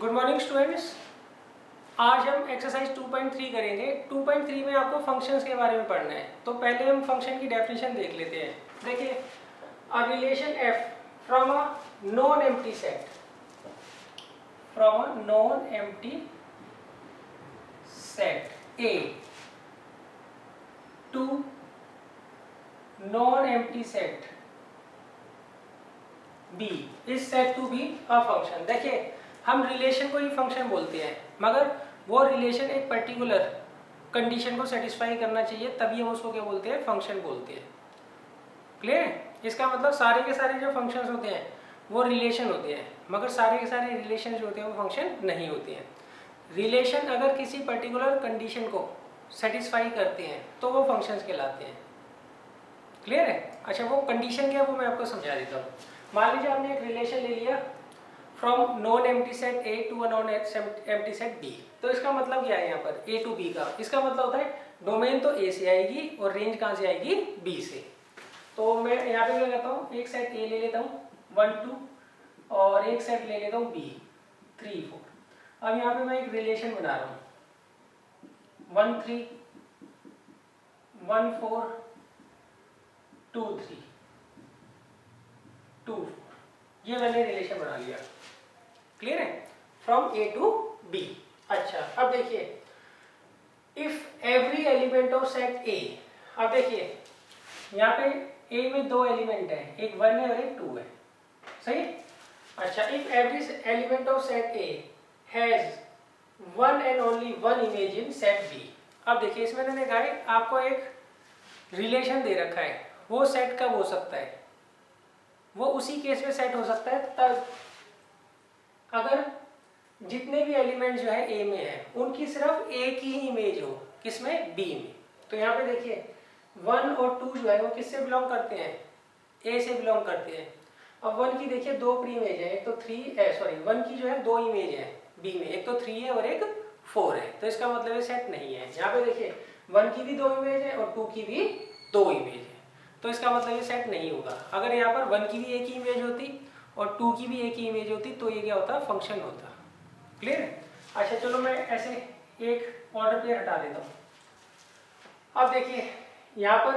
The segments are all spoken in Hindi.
Good morning students. आज हम एक्सरसाइज 2.3 करेंगे। 2.3 में आपको फंक्शंस के बारे में पढ़ना है। तो पहले हम फंक्शन की डेफिनेशन देख लेते हैं। देखिए, a relation F from a non empty set, from a non empty set A to non empty set B is said to be a function. देखिए, हम रिलेशन को ही फंक्शन बोलते हैं, मगर वो रिलेशन एक पर्टिकुलर कंडीशन को सेटिस्फाई करना चाहिए, तभी हम उसको क्या बोलते हैं, फंक्शन बोलते हैं। क्लियर है? इसका मतलब सारे के सारे जो फंक्शंस होते हैं वो रिलेशन होते हैं, मगर सारे के सारे रिलेशन जो होते हैं वो फंक्शन नहीं होते हैं। रिलेशन अगर किसी पर्टिकुलर कंडीशन को सेटिस्फाई करते हैं तो वो फंक्शंस कहलाते हैं। क्लियर है? अच्छा, वो कंडीशन क्या है वो मैं आपको समझा देता हूँ। मान लीजिए आपने एक रिलेशन ले लिया from non empty set A to a non empty set B. तो इसका मतलब क्या है यहाँ पर ए टू बी का? इसका मतलब होता है डोमेन तो ए से आएगी और रेंज कहाँ से आएगी, बी से। तो मैं यहाँ पे क्या करता हूँ, एक सेट ए ले लेता हूँ 1 2 और एक सेट ले लेता हूँ बी 3 4। अब यहाँ पे मैं एक रिलेशन बना रहा हूँ 1 3 1 4 2 3 2 4। ये मैंने रिलेशन बना लिया। क्लियर है? From A to B. अच्छा, अब देखिए, if every element of set A. अब देखिए यहाँ पे ए में दो एलिमेंट है, एक 1 है और एक 2 है। सही? अच्छा, if every element of set A has one and only one image in set B. अब देखिए, इसमें मैंने कहा है आपको एक रिलेशन दे रखा है, वो सेट कब हो सकता है, वो उसी केस में सेट हो सकता है तब अगर जितने भी एलिमेंट जो है ए में है उनकी सिर्फ एक ही इमेज हो, किसमें, बी में। तो यहाँ पे देखिए 1 और 2 जो है वो किससे बिलोंग करते हैं, ए से बिलोंग करते हैं। अब 1 की देखिए दो प्री इमेज है, एक तो 1 की जो है दो इमेज है बी में, एक तो 3 है और एक 4 है। तो इसका मतलब ये सेट नहीं है। यहाँ पे देखिए 1 की भी दो इमेज है और 2 की भी दो इमेज है, तो इसका मतलब ये सेट नहीं होगा। अगर यहाँ पर 1 की भी एक ही इमेज होती और 2 की भी एक ही इमेज होती तो ये क्या होता, फंक्शन होता। क्लियर है? अच्छा, चलो मैं ऐसे एक ऑर्डर पे हटा देता हूँ। अब देखिए यहाँ पर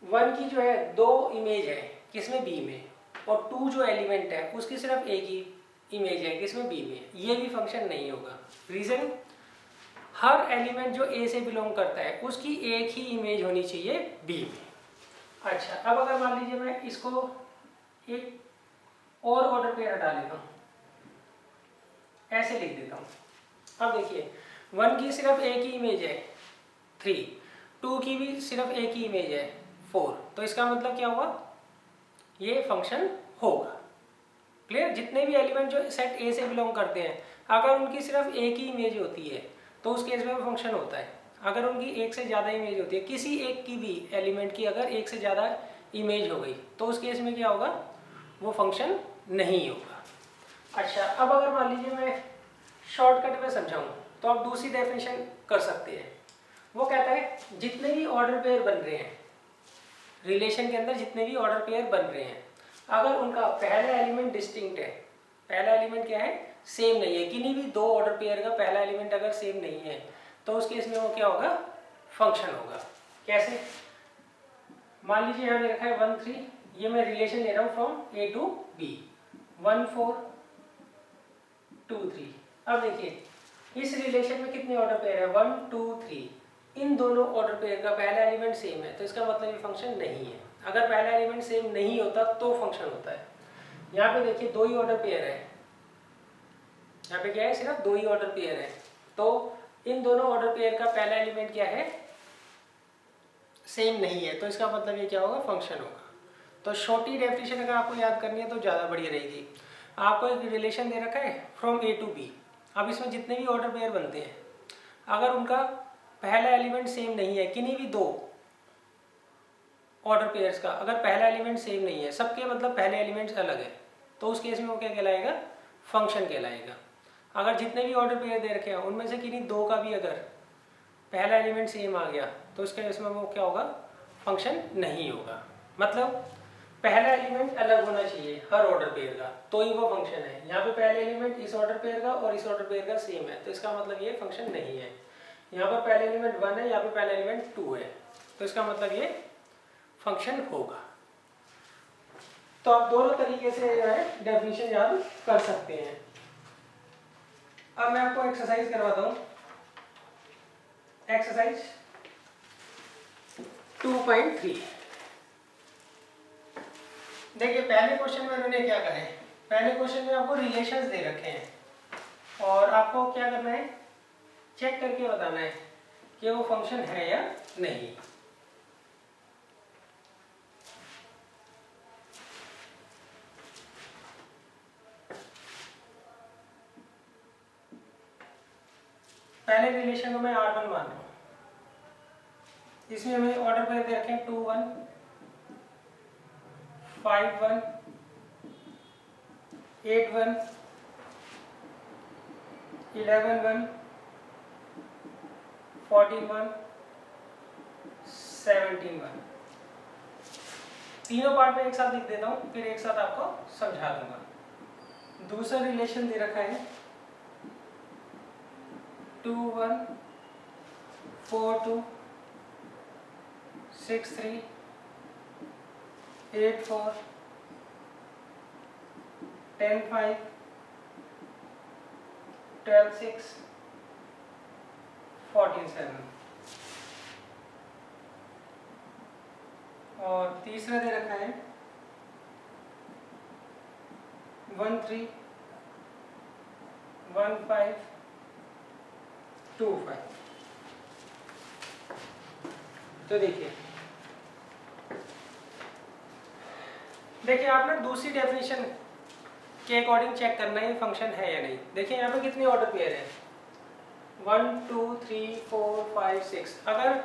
1 की जो है दो इमेज है, किसमें, बी में, और 2 जो एलिमेंट है उसकी सिर्फ एक ही इमेज है, किसमें, बी में। ये भी फंक्शन नहीं होगा। रीजन, हर एलिमेंट जो ए से बिलोंग करता है उसकी एक ही इमेज होनी चाहिए बी में। अच्छा, अब अगर मान लीजिए मैं इसको एक और ऑर्डर पे हटा लेता हूँ, ऐसे लिख देता हूँ। अब देखिए 1 की सिर्फ एक ही इमेज है 3, 2 की भी सिर्फ एक ही इमेज है 4। तो इसका मतलब क्या हुआ, ये फंक्शन होगा। क्लियर? जितने भी एलिमेंट जो सेट ए से बिलोंग करते हैं अगर उनकी सिर्फ एक ही इमेज होती है तो उस केस में वो फंक्शन होता है। अगर उनकी एक से ज़्यादा इमेज होती है, किसी एक की भी एलिमेंट की अगर एक से ज़्यादा इमेज हो गई तो उस केस में क्या होगा, वो फंक्शन नहीं होगा। अच्छा, अब अगर मान लीजिए मैं शॉर्टकट में समझाऊं तो आप दूसरी डेफिनेशन कर सकते हैं। वो कहता है जितने भी ऑर्डर पेयर बन रहे हैं रिलेशन के अंदर, जितने भी ऑर्डर पेयर बन रहे हैं, अगर उनका पहला एलिमेंट डिस्टिंक्ट है, पहला एलिमेंट क्या है, सेम नहीं है, किन्हीं भी दो ऑर्डर पेयर का पहला एलिमेंट अगर सेम नहीं है तो उस केस में वो क्या होगा, फंक्शन होगा। कैसे? मान लीजिए यहाँ रखा है 1 3, ये मैं रिलेशन ले रहा हूँ फ्रॉम ए टू बी 1 4 2 3। अब देखिए इस रिलेशन में कितने ऑर्डर पेयर है, 1 2 3। इन दोनों ऑर्डर पेयर का पहला एलिमेंट सेम है तो इसका मतलब ये फंक्शन नहीं है। अगर पहला एलिमेंट सेम नहीं होता तो फंक्शन होता है। यहाँ पे देखिए दो ही ऑर्डर पेयर है, यहाँ पे क्या है, सिर्फ दो ही ऑर्डर पेयर है। तो इन दोनों ऑर्डर पेयर का पहला एलिमेंट क्या है, सेम नहीं है, तो इसका मतलब ये क्या होगा, फंक्शन होगा। तो छोटी डेफिनेशन अगर आपको याद करनी है तो ज़्यादा बढ़िया रहेगी। आपको एक रिलेशन दे रखा है फ्रॉम ए टू बी। अब इसमें जितने भी ऑर्डर पेयर बनते हैं अगर उनका पहला एलिमेंट सेम नहीं है, किन्हीं भी दो ऑर्डर पेयर्स का अगर पहला एलिमेंट सेम नहीं है, सबके मतलब पहले एलिमेंट्स अलग है, तो उस केस में वो क्या कहलाएगा, फंक्शन कहलाएगा। अगर जितने भी ऑर्डर पेयर दे रखे हैं उनमें से किन्हीं दो का भी अगर पहला एलिमेंट सेम आ गया तो उसके केस में वो क्या होगा, फंक्शन नहीं होगा। मतलब पहला एलिमेंट अलग होना चाहिए हर ऑर्डर पेयर का, तो ही वो फंक्शन है। यहाँ पे पहला एलिमेंट इस ऑर्डर पेयर का और इस ऑर्डर पेयर का सेम है, तो इसका मतलब ये फंक्शन नहीं है। यहाँ पर पहला एलिमेंट 1 है, यहाँ पे पहला एलिमेंट 2 है, तो इसका मतलब ये फंक्शन होगा। तो आप दोनों तरीके से जो है डेफिनेशन याद कर सकते हैं। अब मैं आपको एक्सरसाइज करवाता हूँ। एक्सरसाइज 2.3। देखिए पहले क्वेश्चन में उन्होंने क्या कहा है, पहले क्वेश्चन में आपको रिलेशंस दे रखे हैं और आपको क्या करना है, चेक करके बताना है कि वो फंक्शन है या नहीं। पहले रिलेशन को मैं R1 मान रहा हूँ, इसमें हमें ऑर्डर पे दे रखे हैं 2 1 5 1 8 1 11 1 14 1 17 1। तीनों पार्ट में एक साथ लिख देता हूँ, फिर एक साथ आपको समझा दूंगा। दूसरा रिलेशन दे रखा है 2 1 4 2 6 3 8 4 10 5 12 6 14 7। और तीसरा दे रखा है 1 3 1 5 2 5। तो देखिए आपने दूसरी डेफिनेशन के अकॉर्डिंग चेक करना है फंक्शन है या नहीं। देखिए यहाँ पे कितने ऑर्डर पेयर है, 1 2 3 4 5 6। अगर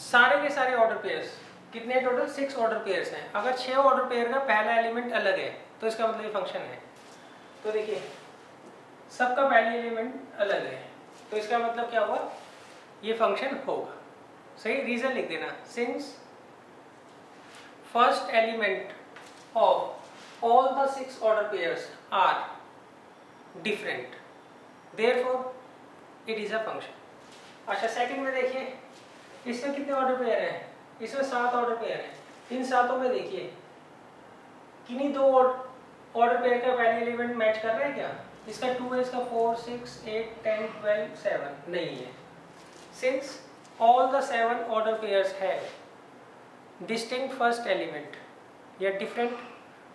सारे के सारे ऑर्डर पेयर्स कितने टोटल 6 ऑर्डर पेयर्स हैं, अगर 6 ऑर्डर पेयर का पहला एलिमेंट अलग है तो इसका मतलब ये फंक्शन है। तो देखिए सबका पहला एलिमेंट अलग है, तो इसका मतलब क्या हुआ, ये फंक्शन होगा। सही रीजन लिख देना, since first element of all the 6 order pairs are different, therefore it is a function. अच्छा सेकंड में देखिए इसमें कितने ऑर्डर पेयर हैं, इसमें 7 ऑर्डर पेयर हैं। इन 7 में देखिए किन्हीं 2 ऑर्डर पेयर का पहले एलिमेंट मैच कर रहा है क्या, इसका 2 है, इसका 4 6 8 10 12 7 नहीं है। Since all the 7 order pairs have distinct first element या different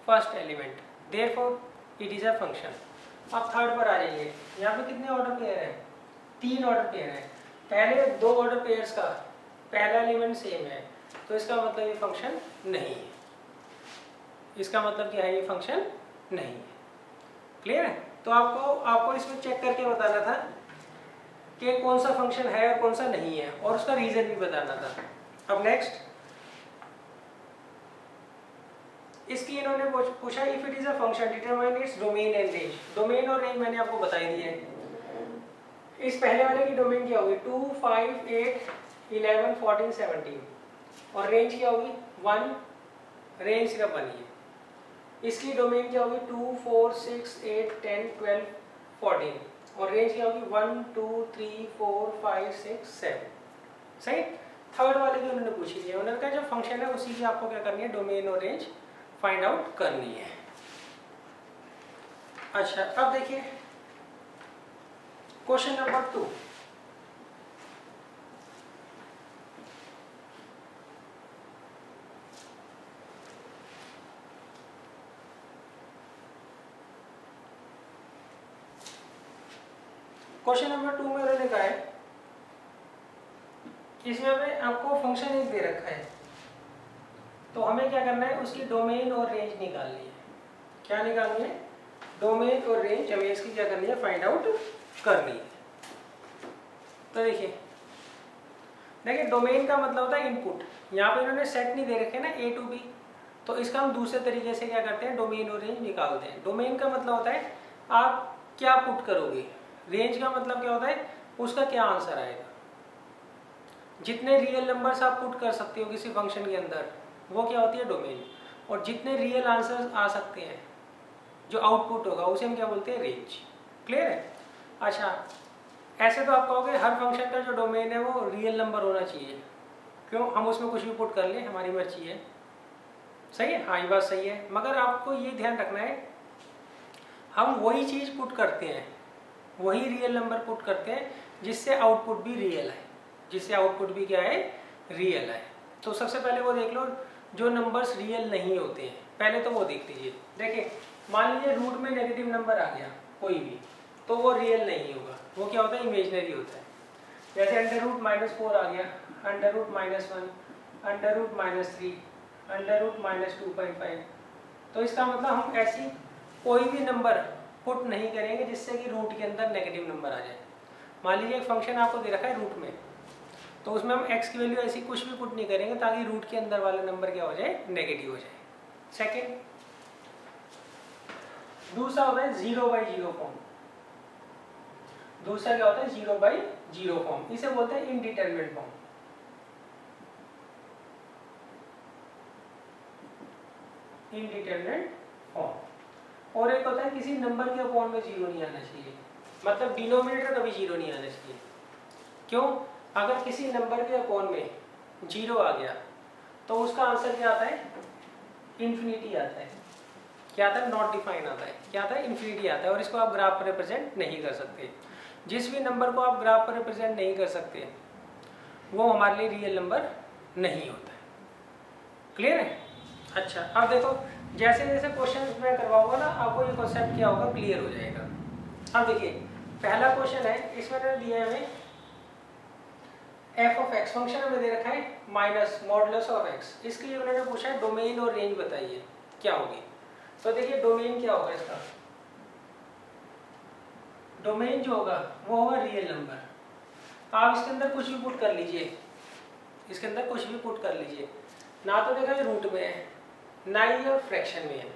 first element, therefore it is a function. अब थर्ड पर आ जाइए, यहाँ पे कितने ऑर्डर पेयर हैं, 3 ऑर्डर पेयर हैं। पहले 2 ऑर्डर पेयर्स का पहला एलिमेंट सेम है, तो इसका मतलब ये फंक्शन नहीं है। इसका मतलब क्या है, ये फंक्शन नहीं है। क्लियर है। तो आपको इसमें चेक करके बताना था कि कौन सा फंक्शन है और कौन सा नहीं है, और उसका रीजन भी बताना था। अब नेक्स्ट इसकी इन्होंने पूछा if it is a function determine its domain and range. Domain और रेंज मैंने आपको बताई दी है। इस पहले वाले की डोमेन क्या होगी, 2 5 8 11 14 17 और रेंज क्या होगी 1, रेंज सिर्फ 1 ही है। इसकी डोमेन क्या होगी 2 4 6 8 10 12 14 और रेंज क्या होगी 1 2 3 4 5 6 7। सही। थर्ड वाले की उन्होंने पूछी थी, उन्होंने कहा जो फंक्शन है उसी की आपको क्या करनी है, डोमेन और रेंज फाइंड आउट करनी है। अच्छा अब देखिए क्वेश्चन नंबर 2। क्वेश्चन नंबर 2 में उन्होंने कहा है इसमें हमें आपको फंक्शन एक दे रखा है, तो हमें क्या करना है, उसकी डोमेन और रेंज निकालनी है। क्या निकालनी है, डोमेन और रेंज हमें इसकी क्या करनी है, फाइंड आउट करनी है। तो देखिए डोमेन का मतलब होता है इनपुट। यहाँ पे इन्होंने सेट नहीं दे रखे ना A to B, तो इसका हम दूसरे तरीके से क्या करते हैं, डोमेन और रेंज निकालते हैं। डोमेन का मतलब होता है आप क्या पुट करोगे, रेंज का मतलब क्या होता है उसका क्या आंसर आएगा। जितने रियल नंबर्स आप पुट कर सकते हो किसी फंक्शन के अंदर वो क्या होती है, डोमेन। और जितने रियल आंसर आ सकते हैं, जो आउटपुट होगा उसे हम क्या बोलते हैं, रेंज। क्लियर है? अच्छा, ऐसे तो आप कहोगे हर फंक्शन का जो डोमेन है वो रियल नंबर होना चाहिए, क्यों, हम उसमें कुछ भी पुट कर लें, हमारी मर्जी है। सही है? हाँ, ये बात सही है, मगर आपको ये ध्यान रखना है हम वही चीज़ पुट करते हैं, वही रियल नंबर पुट करते हैं जिससे आउटपुट भी रियल है, जिससे आउटपुट भी क्या है, रियल है। तो सबसे पहले वो देख लो जो नंबर्स रियल नहीं होते हैं, पहले तो वो देख लीजिए। देखिए, मान लीजिए रूट में नेगेटिव नंबर आ गया कोई भी, तो वो रियल नहीं होगा, वो क्या होता है, इमेजनरी होता है। जैसे अंडर रूट -4 आ गया, under root -1, under root -3, under root -2.5। तो इसका मतलब हम ऐसी कोई भी नंबर पुट नहीं करेंगे जिससे कि रूट के अंदर नेगेटिव नंबर आ जाए। मान लीजिए एक फंक्शन आपको दे रखा है रूट में, तो उसमें हम x की वैल्यू ऐसी कुछ भी पुट नहीं करेंगे ताकि रूट के अंदर वाला नंबर क्या हो जाए, नेगेटिव हो जाए। सेकेंड, दूसरा होता है 0/0 फॉर्म। दूसरा क्या होता है, 0/0 फॉर्म, इसे बोलते हैं इनडिटरमिनेट फॉर्म। Indeterminate form. और एक होता है किसी नंबर के अपॉन में 0 नहीं आना चाहिए, मतलब डिनोमिनेटर कभी 0 नहीं आना चाहिए। क्यों? अगर किसी नंबर के अपॉन में 0 आ गया तो उसका आंसर क्या आता है, इन्फिनिटी आता है। क्या आता है, नॉट डिफाइन आता है। क्या आता है, इन्फिनिटी आता है, और इसको आप ग्राफ पर रिप्रेजेंट नहीं कर सकते। जिस भी नंबर को आप ग्राफ पर रिप्रेजेंट नहीं कर सकते वो हमारे लिए रियल नंबर नहीं होता है। क्लियर है? अच्छा, अब देखो जैसे जैसे क्वेश्चन मैं करवाऊंगा ना, आपको ये कॉन्सेप्ट क्या होगा, क्लियर हो जाएगा। अब देखिए, पहला क्वेश्चन है, इसमें मैंने दिया है हमें f(x) फंक्शन हमें दे रखा है माइनस मॉडुलस ऑफ x। इसके लिए उन्होंने पूछा है डोमेन और रेंज बताइए क्या होगी। तो देखिए डोमेन क्या होगा इसका, डोमेन जो होगा वो होगा रियल नंबर। आप इसके अंदर कुछ भी पुट कर लीजिए, इसके अंदर कुछ भी पुट कर लीजिए, ना तो देखा रूट में है ना ही फ्रैक्शन में है।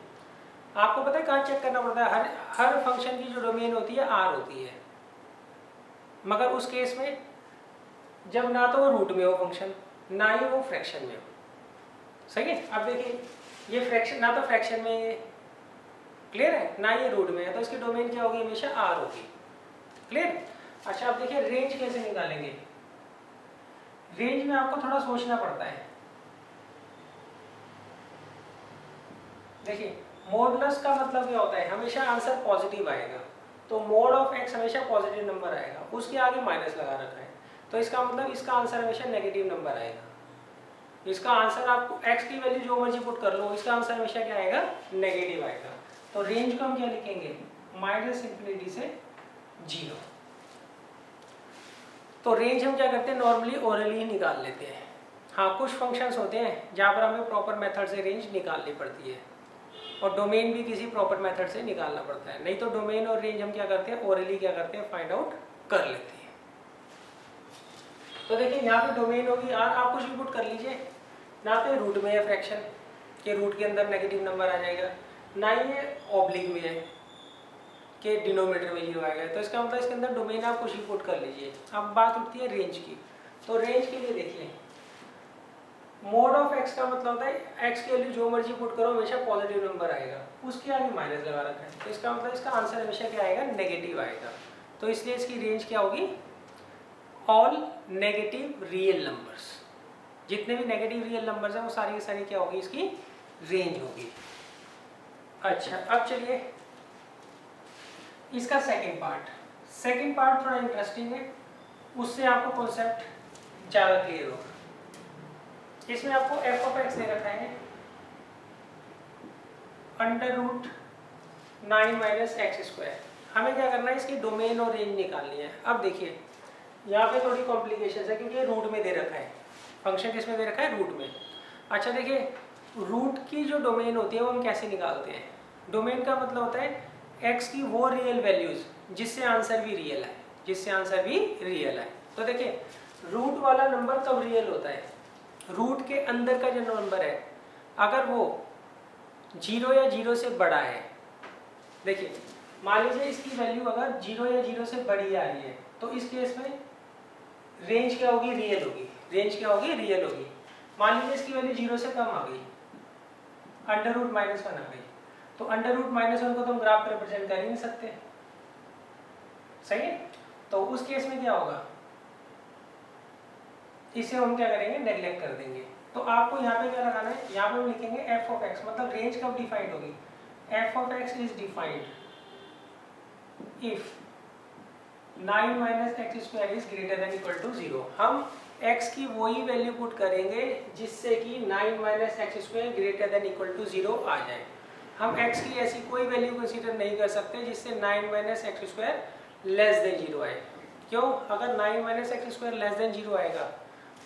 आपको पता है कहाँ चेक करना पड़ता है, हर फंक्शन की जो डोमेन होती है r होती है, मगर उस केस में जब ना तो वो रूट में हो फंक्शन, ना ही वो फ्रैक्शन में हो। सही है? अब देखिए ये फ्रैक्शन, ना तो फ्रैक्शन में ये, क्लियर है, ना ये रूट में है, तो इसकी डोमेन क्या होगी, हमेशा r होगी। क्लियर? अच्छा, अब देखिए रेंज कैसे निकालेंगे। रेंज में आपको थोड़ा सोचना पड़ता है। देखिए मॉडुलस का मतलब क्या होता है, हमेशा आंसर पॉजिटिव आएगा, तो मोड ऑफ x हमेशा पॉजिटिव नंबर आएगा, उसके आगे माइनस लगा रखा है, तो इसका मतलब इसका आंसर हमेशा नेगेटिव नंबर आएगा। इसका आंसर आपको x की वैल्यू जो मर्जी पुट कर लो, इसका आंसर हमेशा क्या आएगा, नेगेटिव आएगा। तो रेंज को हम क्या लिखेंगे, -∞ से 0। तो रेंज हम क्या करते हैं, नॉर्मली ओरली निकाल लेते हैं। हाँ, कुछ फंक्शंस होते हैं जहाँ पर हमें प्रॉपर मेथड से रेंज निकालनी पड़ती है, और डोमेन भी किसी प्रॉपर मेथड से निकालना पड़ता है। नहीं तो डोमेन और रेंज हम क्या करते हैं, ओरली क्या करते हैं, फाइंड आउट कर लेते हैं। तो देखिए यहाँ पे डोमेन होगी r, आप कुछ भी पुट कर लीजिए, ना तो रूट में है फ्रैक्शन के रूट के अंदर नेगेटिव नंबर आ जाएगा, ना ही ये ऑब्लिक में है कि डिनोमिनेटर में 0 आएगा। तो इसका मतलब इसके अंदर डोमेन आप कुछ भी पुट कर लीजिए। अब बात उठती है रेंज की। तो रेंज के लिए देखिए, मोड ऑफ x का मतलब होता है x की वैल्यू जो मर्जी पुट करो हमेशा पॉजिटिव नंबर आएगा, उसके आगे माइनस लगा रखा है, तो इसका मतलब इसका आंसर हमेशा क्या आएगा, नेगेटिव आएगा। तो इसलिए इसकी रेंज क्या होगी, ऑल नेगेटिव रियल नंबर्स। जितने भी नेगेटिव रियल नंबर्स हैं वो सारी की सारी क्या होगी, इसकी रेंज होगी। अच्छा, अब चलिए इसका सेकंड पार्ट थोड़ा इंटरेस्टिंग है, उससे आपको कॉन्सेप्ट ज़्यादा क्लियर होगा। इसमें आपको f(x) दे रखा है √9 - x²। हमें क्या करना है, इसकी डोमेन और रेंज निकालनी है। अब देखिए यहाँ पे थोड़ी कॉम्प्लिकेशन है क्योंकि ये रूट में दे रखा है, फंक्शन किसमें दे रखा है, रूट में। अच्छा देखिए, रूट की जो डोमेन होती है वो हम कैसे निकालते हैं। डोमेन का मतलब होता है x की वो रियल वैल्यूज जिससे आंसर भी रियल है, जिससे आंसर भी रियल है। तो देखिए रूट वाला नंबर कब रियल होता है, रूट के अंदर का जो नंबर है अगर वो 0 या 0 से बड़ा है। देखिए मान लीजिए इसकी वैल्यू अगर 0 या 0 से बड़ी आ रही है तो इस केस में रेंज क्या होगी, रियल होगी। रेंज क्या होगी, रियल होगी। मान लीजिए इसकी वैल्यू 0 से कम आ गई अंडर रूट माइनस वन आ गई, तो अंडर रूट माइनस वन को तो हम ग्राफ पर रिप्रेजेंट कर ही नहीं सकते, सही है। तो उस केस में क्या होगा, इसे हम क्या करेंगे, नेग्लेक्ट कर देंगे। तो आपको यहाँ पे क्या लगाना है, यहाँ पे हम लिखेंगे एफ ऑफ एक्स, मतलब रेंज कब डिफाइंड होगी, F of X is defined if 9 minus X square is greater than equal to 0। हम x की वही वैल्यू पुट करेंगे जिससे कि 9 minus X square greater than equal to 0 आ जाए। हम x की ऐसी कोई वैल्यू कंसीडर नहीं कर सकते जिससे 9 minus X square less than 0 आए। क्यों, अगर 9 minus X square less than 0 आएगा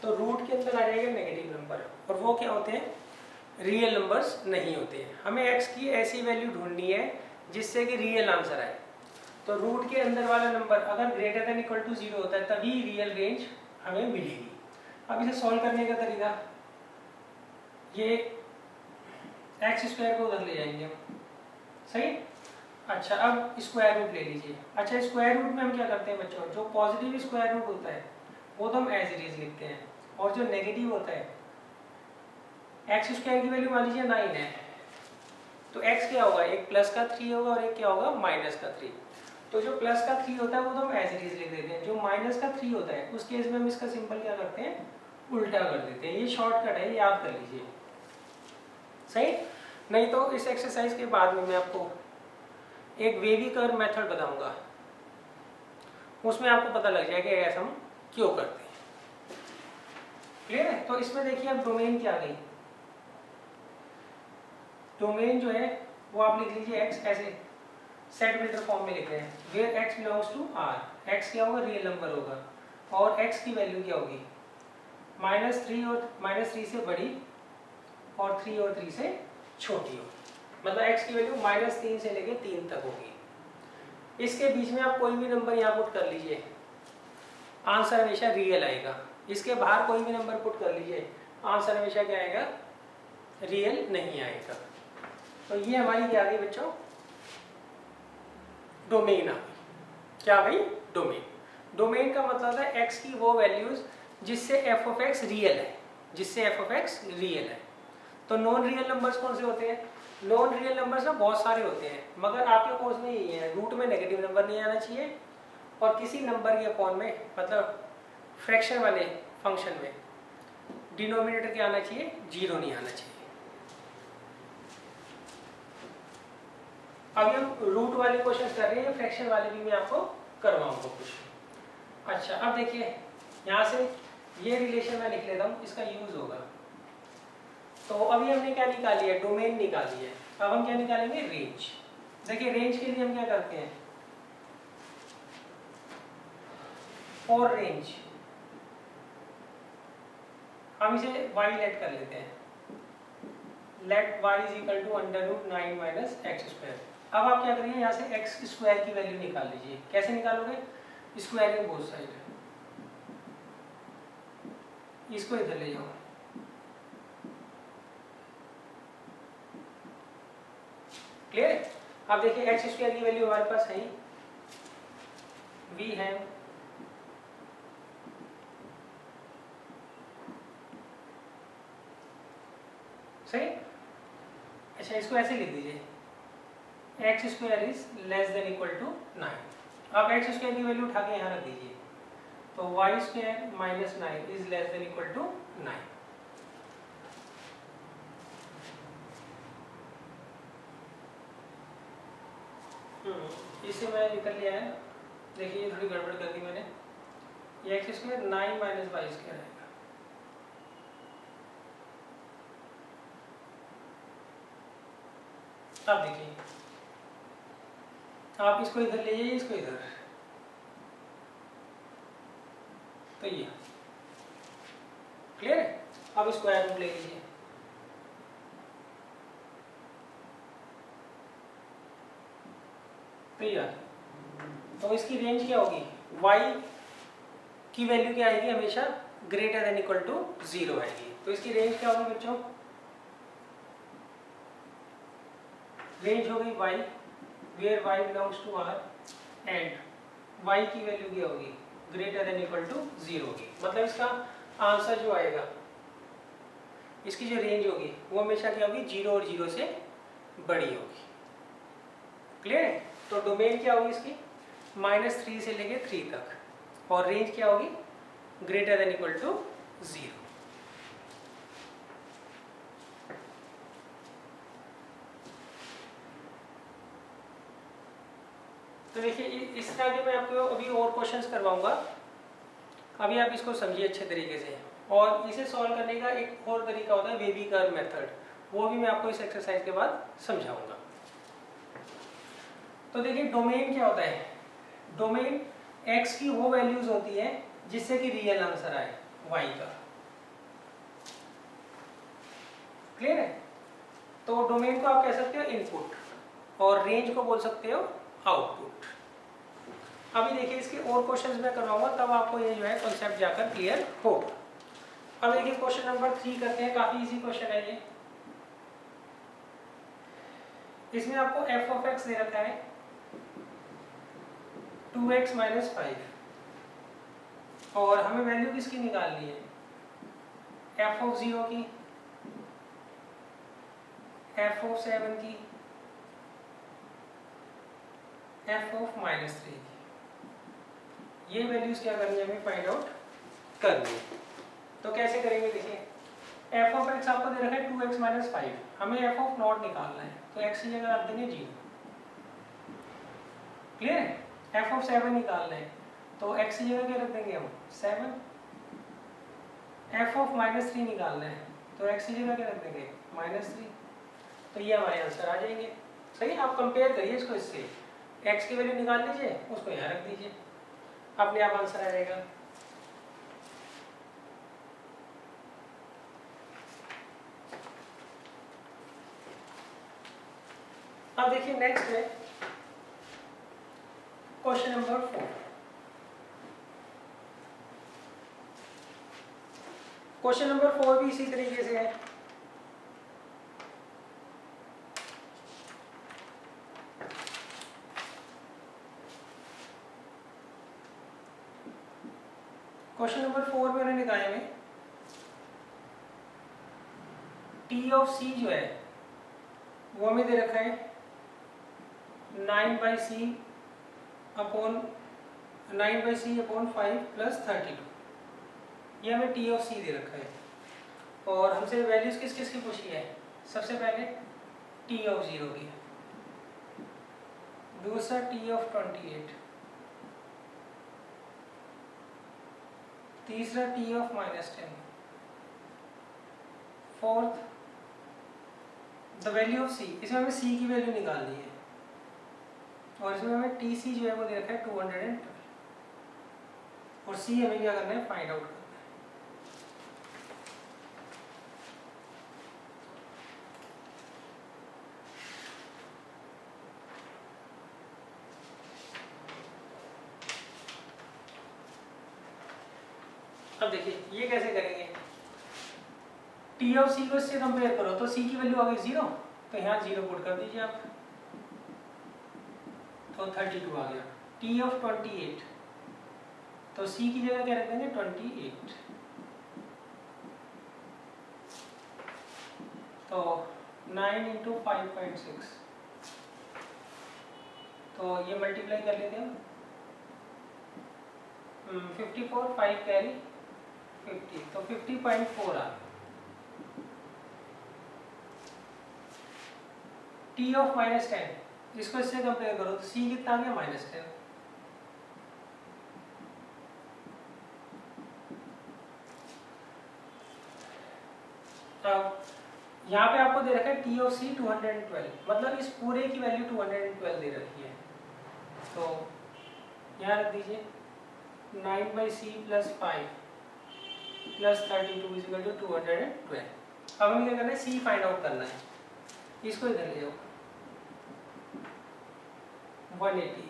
तो रूट के अंदर आ जाएगा नेगेटिव नंबर, और वो क्या होते हैं, रियल नंबर्स नहीं होते हैं। हमें x की ऐसी वैल्यू ढूंढनी है जिससे कि रियल आंसर आए। तो रूट के अंदर वाला नंबर अगर ग्रेटर देन इक्वल टू 0 होता है तभी रियल रेंज हमें मिलेगी। अब इसे सॉल्व करने का तरीका, ये एक्स स्क्वायर को उधर ले जाएंगे हम, सही। अच्छा, अब स्क्वायर रूट ले लीजिए। अच्छा, स्क्वायर रूट में हम क्या करते हैं बच्चों, जो पॉजिटिव स्क्वायर रूट होता है वो तो हम एज इट इज लिखते हैं, और जो नेगेटिव होता है, एक्स स्क्वायर की वैल्यू मान लीजिए 9 है, तो एक्स क्या होगा, एक प्लस का 3 होगा और एक क्या होगा, माइनस का 3। तो जो प्लस का 3 होता है वो तो हम एज इट इज लिख देते हैं, जो माइनस का 3 होता है उस केस में हम इसका सिंपल क्या करते हैं, उल्टा कर देते हैं। ये शॉर्टकट है, याद कर लीजिए, सही। नहीं तो इस एक्सरसाइज के बाद में मैं आपको एक वेवी कर्व मेथड बताऊंगा, उसमें आपको पता लग जाएगा ऐसा हम क्यों करते हैं। क्लियर है। तो इसमें देखिए अब डोमेन क्या गई, डोमेन जो है वो आप लिख लीजिए एक्स, ऐसे सेट मीटर फॉर्म में लिख रहे हैं, where X belongs to R. X क्या होगा, रियल नंबर होगा, और एक्स की वैल्यू क्या होगी, -3 और -3 से बड़ी और 3 और 3 से छोटी हो, मतलब एक्स की वैल्यू -3 से लेके 3 तक होगी। इसके बीच में आप कोई भी नंबर यहाँ पुट कर लीजिए, आंसर हमेशा रियल आएगा। इसके बाहर कोई भी नंबर पुट कर लीजिए, आंसर हमेशा क्या आएगा, रियल नहीं आएगा। तो ये हमारी क्या आ गई बच्चों, डोमेन आ गई। क्या भाई, डोमेन। डोमेन का मतलब है एक्स की वो वैल्यूज जिससे एफ ऑफ एक्स रियल है, जिससे एफ ऑफ एक्स रियल है। तो नॉन रियल नंबर्स कौन से होते हैं, नॉन रियल नंबर्स ना बहुत सारे होते हैं, मगर आपके कोर्स में यही है, रूट में नेगेटिव नंबर नहीं आना चाहिए, और किसी नंबर के अपॉन में, मतलब फ्रैक्शन वाले फंक्शन में डिनोमिनेटर क्या आना चाहिए, 0 नहीं आना चाहिए। अभी हम रूट वाले क्वेश्चन कर रहे हैं, फ्रैक्शन वाले भी मैं आपको करवाऊंगा कुछ। अच्छा, अब देखिए यहाँ से ये रिलेशन मैं लिख लेता हूँ, इसका यूज होगा। तो अभी हमने क्या निकाली है, डोमेन निकाली है। अब हम क्या निकालेंगे, रेंज। देखिए रेंज के लिए हम क्या करते हैं, फॉर रेंज हम इसे y लेट कर लेते हैं, let y is equal to √9 minus X square. अब आप क्या करिए, यहाँ से एक्स स्क्वायर की वैल्यू निकाल लीजिए। कैसे निकालोगे, स्क्वायरिंग बोथ साइड, इसको इधर ले जाओ, क्लियर है। अब देखिए एक्स स्क्वायर की वैल्यू हमारे पास है, वी है, सही। अच्छा, इसको ऐसे लिख दीजिए, X square is less than equal to 9। अब एक्स स्क्वायर की वैल्यू उठा के यहाँ रख दीजिए, तो Y square minus 9 is less than equal to 9। इसे मैं निकल लिया है, देखिए थोड़ी गड़बड़ कर दी मैंने, ये X square 9 minus Y square आएगा। अब देखिए, आप इसको इधर ले जाइए, इसको इधर, तो ये क्लियर है। अब स्क्वायर रूट ले लीजिए, तो ये तो इसकी रेंज क्या होगी, y की वैल्यू क्या आएगी, हमेशा ग्रेटर देन इक्वल टू 0 आएगी। तो इसकी रेंज क्या होगी बच्चों, रेंज हो गई y where y belongs to r and y की वैल्यू क्या होगी, ग्रेटर देन इक्वल टू 0 होगी। मतलब इसका आंसर जो आएगा इसकी जो रेंज होगी वो हमेशा क्या होगी, 0 और 0 से बड़ी होगी। क्लियर है? तो डोमेन क्या होगी इसकी, -3 से लेके 3 तक, और रेंज क्या होगी, ग्रेटर देन इक्वल टू 0। तो देखिए इस तरह के मैं आपको अभी और क्वेश्चंस करवाऊंगा, अभी आप इसको समझिए अच्छे तरीके से। और इसे सॉल्व करने का एक और तरीका होता है वेबी कर्व मेथड, वो भी मैं आपको इस एक्सरसाइज के बाद समझाऊंगा। तो देखिए डोमेन क्या होता है, डोमेन x की वो वैल्यूज होती है जिससे कि रियल आंसर आए y का। क्लियर है? तो डोमेन को आप कह सकते हो इनपुट और रेंज को बोल सकते हो आउटपुट। अभी देखिए इसके और क्वेश्चंस मैं करवाऊंगा, तब आपको ये जो है कॉन्सेप्ट जाकर क्लियर होगा। अब देखिए क्वेश्चन नंबर 3 करते हैं, काफी इजी क्वेश्चन है ये। इसमें आपको f ऑफ x दे रखा है 2x - 5, और हमें वैल्यू किसकी निकालनी है, f ऑफ 0 की, f ऑफ 7 की, f ऑफ -3 की। ये वैल्यूज क्या करनी है, हमें फाइंड आउट करनी है। तो कैसे करेंगे, देखिए f ऑफ x आपको दे रखा है 2x - 5, हमें f ऑफ नॉट निकालना है, तो x की जगह रख देंगे 0। क्लियर है? f ऑफ 7 निकालना है, तो x की जगह क्या रख देंगे हम 7। f ऑफ -3 निकालना है, तो x की जगह क्या रख देंगे -3। तो ये हमारे आंसर आ जाएंगे। सही, आप कंपेयर करिए इसको इससे, x की वैल्यू निकाल लीजिए, उसको यहाँ रख दीजिए, अपने आप आंसर आ जाएगा। अब देखिए नेक्स्ट है क्वेश्चन नंबर 4। क्वेश्चन नंबर 4 भी इसी तरीके से है। क्वेश्चन नंबर 4 में उन्होंने कहा है टी ऑफ सी जो है वो हमें दे रखा है 9/c अपॉन 5 प्लस 32। ये हमें टी ऑफ सी दे रखा है, और हमसे वैल्यूज किस किस की पूछी है, सबसे पहले टी ऑफ 0 की, दूसरा टी ऑफ 28, तीसरा T of -10, fourth the value of C. इसमें हमें सी की वैल्यू निकालनी है, और इसमें हमें टी सी जो है वो दे रखा है 212, और सी हमें क्या करना है, फाइंड आउट करना है। अब देखिए ये कैसे करेंगे, टी ऑफ सी को इससे कंपेयर करो, तो सी की वैल्यू आ गई 0, तो यहाँ 0 पुट कर दीजिए आप, तो 32 आ गया। टी ऑफ 28, तो सी की जगह क्या रख देंगे 28, तो 9 × 5.6, तो ये मल्टीप्लाई कर लेते हैं, 54, 5 कैरी 50, तो 50.4 आ। टी ऑफ -10, इसको इससे कंपेयर करो, तो सी कितना आ गया -10, अब यहाँ पे आपको दे रखा है टी ऑफ सी 212, मतलब इस पूरे की वैल्यू 212 दे रखी है, तो यहाँ रख दीजिए 9/c + 5 + 32 = 212। अब हमें क्या करना है, सी फाइंड आउट करना है, इसको इधर ले जाओ, 180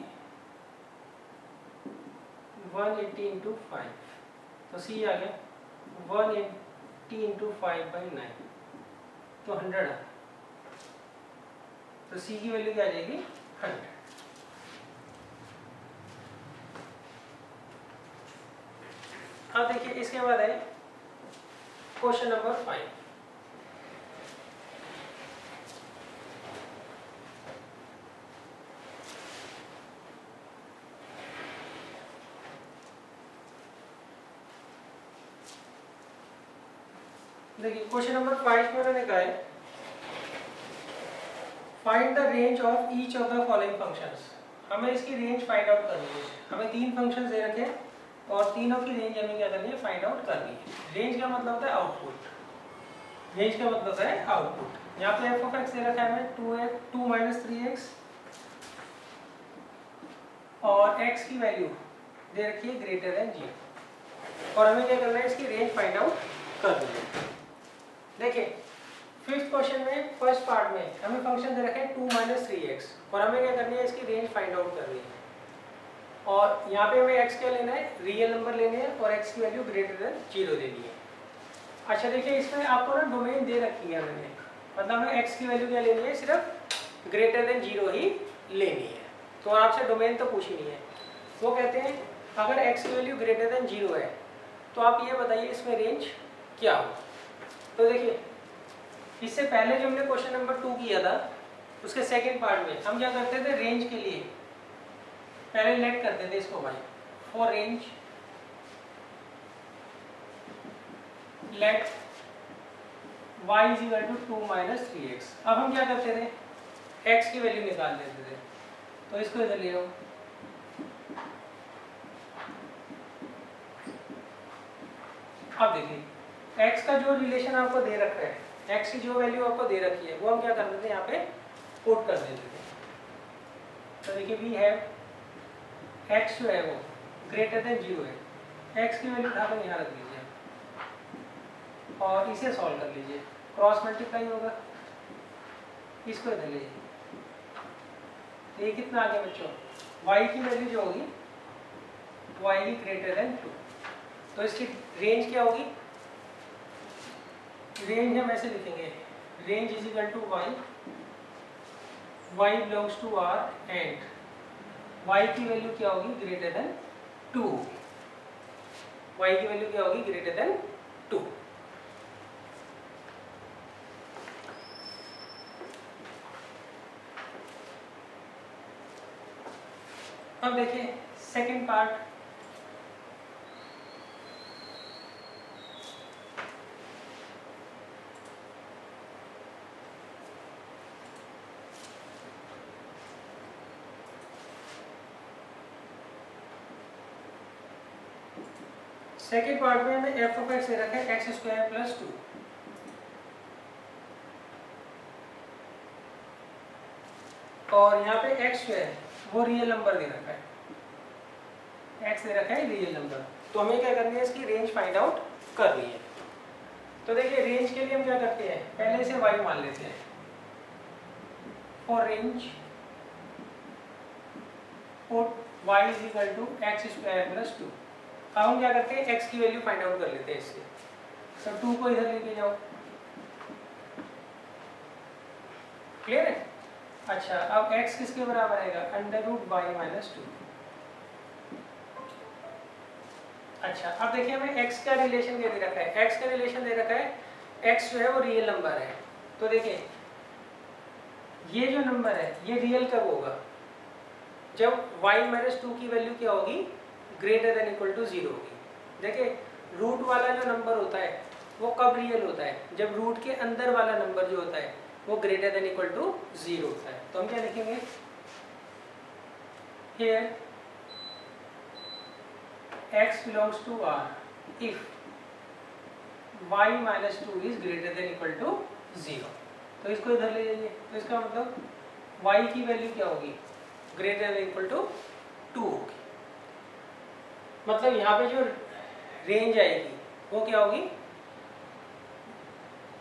× 5, तो सी आ गया 180 × 5/9, तो 100 आ। तो सी की वैल्यू क्या आ जाएगी 100। अब देखिए इसके बाद है क्वेश्चन नंबर 5। देखिए क्वेश्चन नंबर 5 में उन्होंने कहा है find the range of each of the following functions. हमें इसकी रेंज फाइंड आउट करनी है। हमें 3 फंक्शंस दे रखे हैं और तीनों की रेंज हमें क्या करनी है, फाइंड आउट करनी है। रेंज का मतलब होता है आउटपुट। रेंज का मतलब है आउटपुट। यहाँ पे एफ ऑफ एक्स दे रखा है हमें 2 माइनस 3x और x की वैल्यू दे रखी है ग्रेटर देन 0 और हमें क्या करना है, इसकी रेंज फाइंड आउट करनी है। देखिए फिफ्थ क्वेश्चन में फर्स्ट पार्ट में हमें फंक्शन दे रखे हैं 2 माइनस 3x और हमें क्या करनी है, इसकी रेंज फाइंड आउट करनी है। और यहाँ पे हमें x क्या लेना है, रियल नंबर लेने हैं और x की वैल्यू ग्रेटर देन 0 देनी है। अच्छा देखिए इसमें आपको ना डोमेन दे रखी है मैंने, मतलब हमें x की वैल्यू क्या लेनी है, सिर्फ ग्रेटर देन 0 ही लेनी है। तो आपसे डोमेन तो पूछ ही नहीं है। वो कहते हैं अगर x की वैल्यू ग्रेटर देन 0 है तो आप ये बताइए इसमें रेंज क्या हो। तो देखिए इससे पहले जो हमने क्वेश्चन नंबर 2 किया था उसके सेकंड पार्ट में हम क्या करते थे, रेंज के लिए पहले लेट करते थे इसको भाई, for range let y is equal to 2 minus 3x। अब हम क्या करते थे, x की वैल्यू निकाल लेते थे। तो इसको इधर ले आओ, अब देखिए x का जो रिलेशन आपको दे रखा है, x की जो वैल्यू आपको दे रखी है वो हम क्या करते थे, यहाँ पे पुट कर देते थे। तो देखिए वी हैव x जो है वो ग्रेटर देन 0 है, x की वैल्यू उठाकर यहाँ रख लीजिए और इसे सॉल्व कर लीजिए। क्रॉस मल्टीप्लाई होगा, इसको इधर लीजिए। ये कितना आ गया बच्चों, y की वैल्यू जो होगी वो आएगी ग्रेटर देन 2। तो इसकी रेंज क्या होगी, रेंज हम ऐसे लिखेंगे, range is equal to y belongs to r and y की वैल्यू क्या होगी, ग्रेटर देन 2। y की वैल्यू क्या होगी, ग्रेटर देन 2। अब देखिए सेकंड पार्ट, सेकेंड पार्ट में हमें एफ ऑफ एक्स दे रखा है एक्स स्क्वायर प्लस 2 और यहाँ पे एक्स जो है वो रियल नंबर दे रखा है, एक्स दे रखा है रियल नंबर। तो हमें क्या करनी है, इसकी रेंज फाइंड आउट करनी है। तो देखिए रेंज के लिए हम क्या करते हैं, पहले से y मान लेते हैं। For range put y is equal to X square plus 2। अब हम क्या करते हैं, x की वैल्यू फाइंड आउट कर लेते हैं इससे। तो 2 को इधर लेके जाओ, क्लियर है। अच्छा अब x किसके बराबर आएगा, अंडर रूट y माइनस 2। अच्छा अब देखिए हमें x का रिलेशन क्या दे रखा है, x का रिलेशन दे रखा है, x जो है वो रियल नंबर है। तो देखिए ये जो नंबर है ये रियल कब होगा, जब y माइनस 2 की वैल्यू क्या होगी, ग्रेटर देन इक्वल टू 0 होगी। देखिए रूट वाला जो नंबर होता है वो कब रियल होता है, जब रूट के अंदर वाला नंबर जो होता है वो ग्रेटर देन इक्वल टू 0 होता है। तो हम क्या लिखेंगे, here x belongs to r if y minus 2 is greater than equal to 0। तो इसको इधर ले जाइए। तो इसका मतलब y की वैल्यू क्या होगी, ग्रेटर देन इक्वल टू 2 होगी। मतलब यहाँ पे जो रेंज आएगी वो क्या होगी,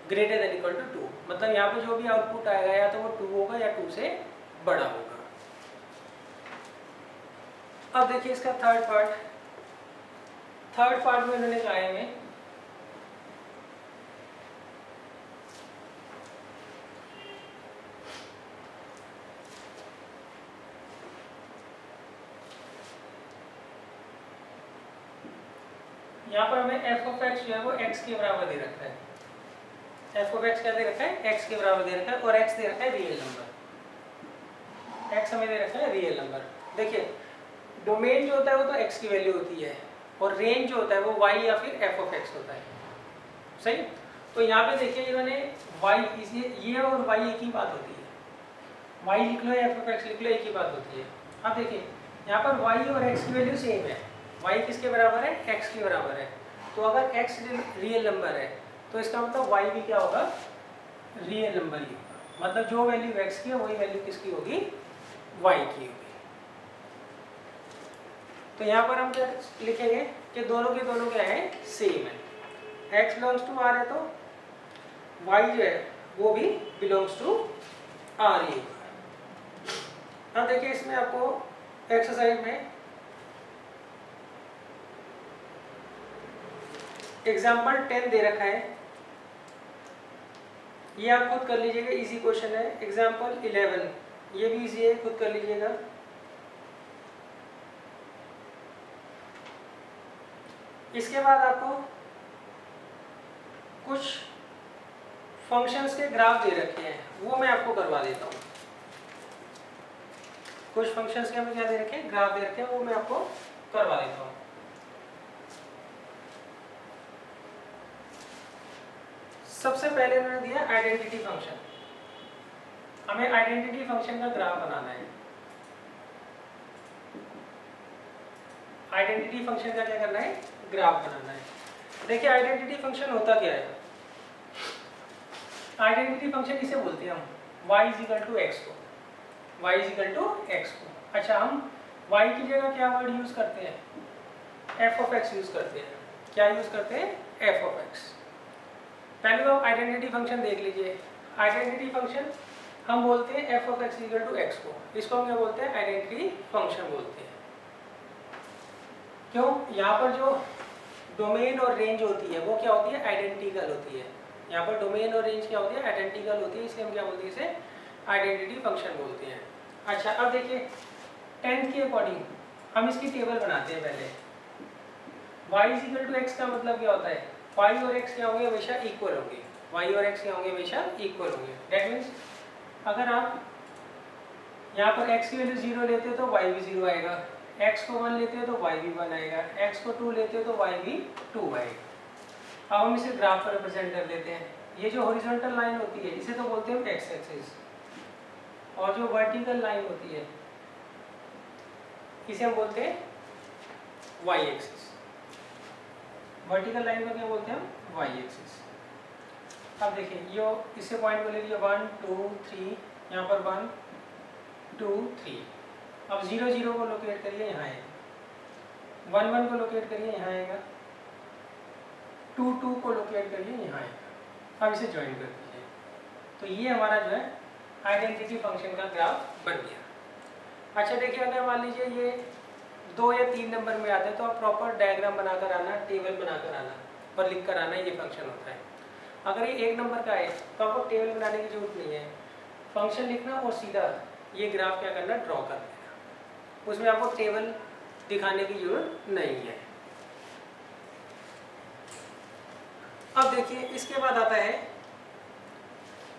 ग्रेटर देन इक्वल टू 2। मतलब यहाँ पे जो भी आउटपुट आएगा या तो वो 2 होगा या 2 से बड़ा होगा। अब देखिए इसका थर्ड पार्ट में उन्होंने कहा है हमें यहाँ पर हमें एफ ऑफ एक्स जो है वो एक्स के बराबर दे रखा है। एफ ऑफ एक्स क्या दे रखा है, एक्स के बराबर दे रखा है और एक्स दे रखा है रियल नंबर। एक्स हमें दे रखा है रियल नंबर। देखिए डोमेन जो होता है वो तो एक्स की वैल्यू होती है और रेंज जो होता है वो वाई या फिर एफ ऑफ एक्स होता है, सही। तो यहाँ पे देखिए इन्होंने y ये और y एक ही बात होती है, y लिख लो या f ऑफ x लिख लो, एक ही बात होती है। अब देखिए यहाँ पर y और x की वैल्यू सेम है, y किसके बराबर है, x के बराबर है। तो अगर x रियल नंबर है तो इसका मतलब y भी क्या होगा, रियल नंबर ही होगा। मतलब जो वैल्यू x की है वही वैल्यू किसकी होगी, y की होगी। तो यहाँ पर हम क्या लिखेंगे कि दोनों के दोनों क्या है, सेम है। x बिलोंग्स टू r है तो y जो है वो भी बिलोंग्स टू r ही होगा। अब देखिए इसमें आपको एक्सरसाइज में एग्जाम्पल 10 दे रखा है, ये आप खुद कर लीजिएगा, इजी क्वेश्चन है। एग्जाम्पल 11 ये भी इजी है, खुद कर लीजिएगा। इसके बाद आपको कुछ फंक्शंस के ग्राफ दे रखे हैं, वो मैं आपको करवा देता हूँ। कुछ फंक्शंस के हमें क्या दे रखे हैं, ग्राफ दे रखे हैं, वो मैं आपको करवा देता हूँ। सबसे पहले उन्होंने दिया आइडेंटिटी फंक्शन। हमें आइडेंटिटी फंक्शन का ग्राफ बनाना है। आइडेंटिटी फंक्शन का क्या करना है, ग्राफ बनाना है। देखिए आइडेंटिटी फंक्शन होता क्या है, आइडेंटिटी फंक्शन इसे बोलते हैं हम y इक्वल टू x को, y इक्वल टू x को। अच्छा हम y की जगह क्या वर्ड यूज करते हैं, f ऑफ x यूज करते हैं। क्या यूज करते हैं, f ऑफ x। पहले तो आप आइडेंटिटी फंक्शन देख लीजिए। आइडेंटिटी फंक्शन हम बोलते हैं f of x equal to x को, इसको हम क्या बोलते हैं, आइडेंटिटी फंक्शन बोलते हैं। क्यों, यहाँ पर जो डोमेन और रेंज होती है वो क्या होती है, आइडेंटिकल होती है। यहाँ पर डोमेन और रेंज क्या होती है, आइडेंटिकल होती है, इसलिए हम क्या बोलते हैं, इसे आइडेंटिटी फंक्शन बोलते हैं। अच्छा अब देखिए 10 के अकॉर्डिंग हम इसकी टेबल बनाते हैं। पहले y इक्वल टू x का मतलब क्या होता है, y और x क्या होंगे, हमेशा इक्वल होंगे। y और x क्या होंगे, हमेशा इक्वल होंगे। दैट मीन्स अगर आप यहाँ पर x की वैल्यू 0 लेते हो तो y भी 0 आएगा, x को 1 लेते हो तो y भी 1 आएगा, x को 2 लेते हो तो y भी 2 आएगा। अब हम इसे ग्राफ पर रिप्रेजेंट कर देते हैं। ये जो हॉरिजॉन्टल लाइन होती है इसे तो बोलते हैं x एक्सिस, और जो वर्टिकल लाइन होती है इसे हम बोलते हैं y एक्सिस। वर्टिकल लाइन को क्या बोलते हैं हम, y एक्सिस। अब देखिए ये इससे पॉइंट को ले लीजिए 1 2 3, यहाँ पर 1 2 3। अब 0 0 को लोकेट करिए, यहाँ आएगा। 1 1 को लोकेट करिए, यहाँ आएगा। 2 2 को लोकेट करिए, यहाँ आएगा। अब इसे ज्वाइन कर दीजिए, तो ये हमारा जो है आइडेंटिटी फंक्शन का ग्राफ बन गया। अच्छा देखिए अगर मान लीजिए ये 2 या 3 नंबर में आते हैं तो आप प्रॉपर डायग्राम बनाकर आना, टेबल बनाकर आना और लिख कर आना, ये फंक्शन होता है। अगर ये 1 नंबर का है तो आपको टेबल बनाने की जरूरत नहीं है, फंक्शन लिखना और सीधा ये ग्राफ क्या करना, ड्रॉ कर देना। उसमें आपको टेबल दिखाने की जरूरत नहीं है। अब देखिए इसके बाद आता है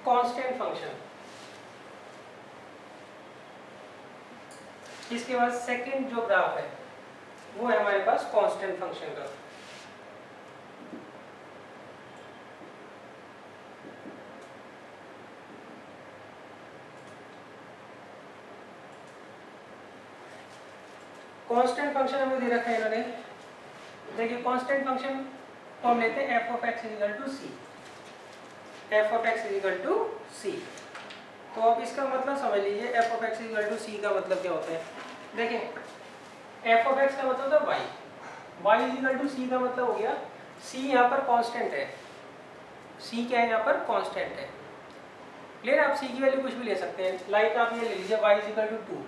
कांस्टेंट फंक्शन। इसके बाद सेकंड जो ग्राफ है वो है हमारे पास कांस्टेंट फंक्शन का। कांस्टेंट फंक्शन हमें दे रखा है इन्होंने। देखिए कांस्टेंट फंक्शन को हम लेते हैं f of x equal to c। f of x equal to c। तो आप इसका मतलब समझ लीजिए, f of x equal to c का मतलब क्या होता है। देखिए f ऑफ x का मतलब होता है y इक्वल टू c का मतलब हो गया c यहाँ पर कांस्टेंट है। c क्या है, यहाँ पर कांस्टेंट है। क्लियर, आप c की वैल्यू कुछ भी ले सकते हैं। लाइक आप ये ले लीजिए y इक्वल टू 2,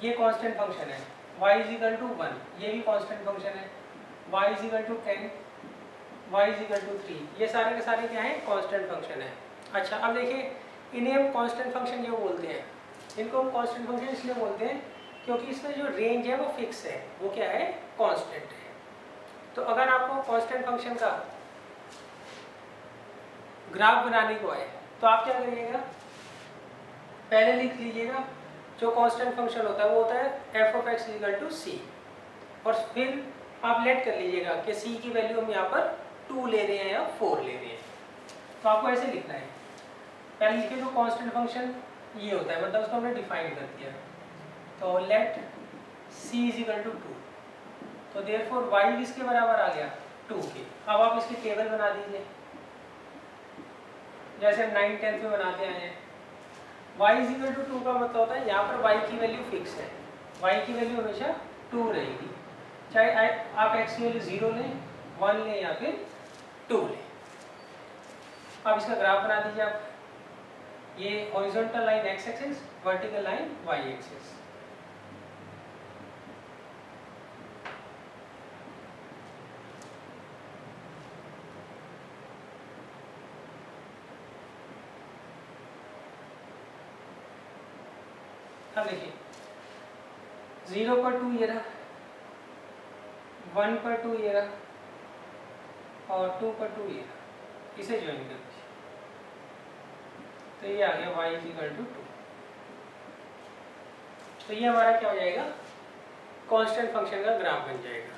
ये कांस्टेंट फंक्शन है। y इक्वल टू 1, ये भी कांस्टेंट फंक्शन है। y equal to 10, y equal to 3, ये सारे के सारे क्या है, कांस्टेंट फंक्शन है। अच्छा अब देखिए इन्हें हम कांस्टेंट फंक्शन क्यों बोलते हैं, इनको हम कांस्टेंट फंक्शन इसलिए बोलते हैं क्योंकि इसमें जो रेंज है वो फिक्स है, वो क्या है, कांस्टेंट है। तो अगर आपको कांस्टेंट फंक्शन का ग्राफ बनाने को है तो आप क्या करिएगा, पहले लिख लीजिएगा जो कांस्टेंट फंक्शन होता है वो होता है f of x equal to c, और फिर आप लेट कर लीजिएगा कि c की वैल्यू हम यहाँ पर 2 ले रहे हैं या 4 ले रहे हैं। तो आपको ऐसे लिखना है, पहले लिखे जो कांस्टेंट फंक्शन ये होता है, मतलब उसको हमने डिफाइन कर दिया। तो let c is equal to 2, तो देयरफॉर y किसके बराबर आ गया 2 के। अब आप इसकी टेबल बना दीजिए जैसे हम 9 10th में बनाते आए हैं। y इज इक्वल टू 2 का मतलब होता है यहाँ पर y की वैल्यू फिक्स है, y की वैल्यू हमेशा 2 रहेगी, चाहे आप x की वैल्यू 0 लें, 1 लें या फिर 2 लें। अब इसका ग्राफ बना दीजिए आप, ये horizontal line x axis, vertical line y axis. अब देखिए 0 पर 2 ये रहा, 1 पर 2 ये रहा और 2 पर 2 ये रहा, इसे ज्वाइन कर दीजिए तो ये आ गया y इज इक्वल टू 2। तो ये हमारा क्या हो जाएगा, कांस्टेंट फंक्शन का ग्राफ बन जाएगा।